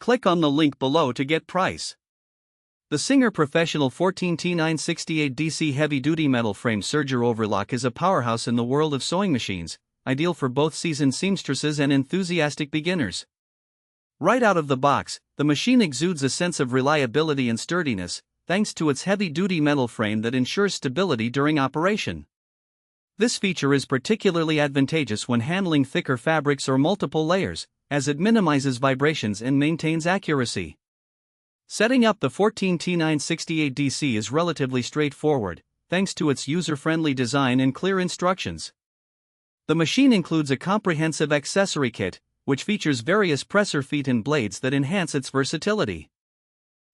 Click on the link below to get price. The Serger Professional 14T968DC heavy-duty metal frame Serger Overlock is a powerhouse in the world of sewing machines, ideal for both seasoned seamstresses and enthusiastic beginners. Right out of the box, the machine exudes a sense of reliability and sturdiness, thanks to its heavy-duty metal frame that ensures stability during operation. This feature is particularly advantageous when handling thicker fabrics or multiple layers, as it minimizes vibrations and maintains accuracy. Setting up the 14T968DC is relatively straightforward, thanks to its user-friendly design and clear instructions. The machine includes a comprehensive accessory kit, which features various presser feet and blades that enhance its versatility.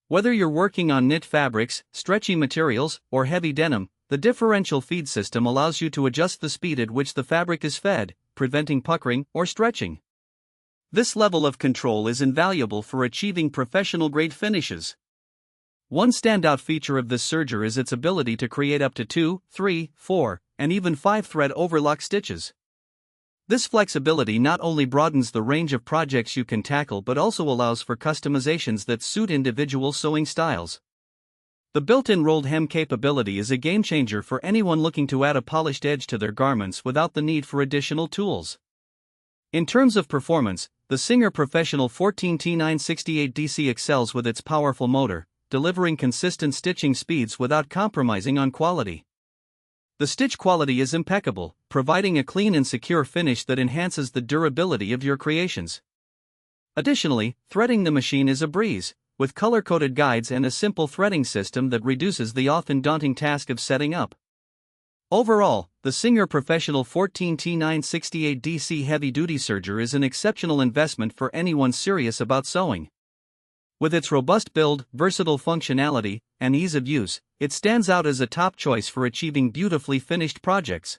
Whether you're working on knit fabrics, stretchy materials, or heavy denim, the differential feed system allows you to adjust the speed at which the fabric is fed, preventing puckering or stretching. This level of control is invaluable for achieving professional-grade finishes. One standout feature of this serger is its ability to create up to 2, 3, 4, and even 5-thread overlock stitches. This flexibility not only broadens the range of projects you can tackle but also allows for customizations that suit individual sewing styles. The built-in rolled hem capability is a game-changer for anyone looking to add a polished edge to their garments without the need for additional tools. In terms of performance, the Serger Professional 14T968DC excels with its powerful motor, delivering consistent stitching speeds without compromising on quality. The stitch quality is impeccable, providing a clean and secure finish that enhances the durability of your creations. Additionally, threading the machine is a breeze, with color-coded guides and a simple threading system that reduces the often daunting task of setting up. Overall, the Serger Professional 14T968DC heavy-duty serger is an exceptional investment for anyone serious about sewing. With its robust build, versatile functionality, and ease of use, it stands out as a top choice for achieving beautifully finished projects.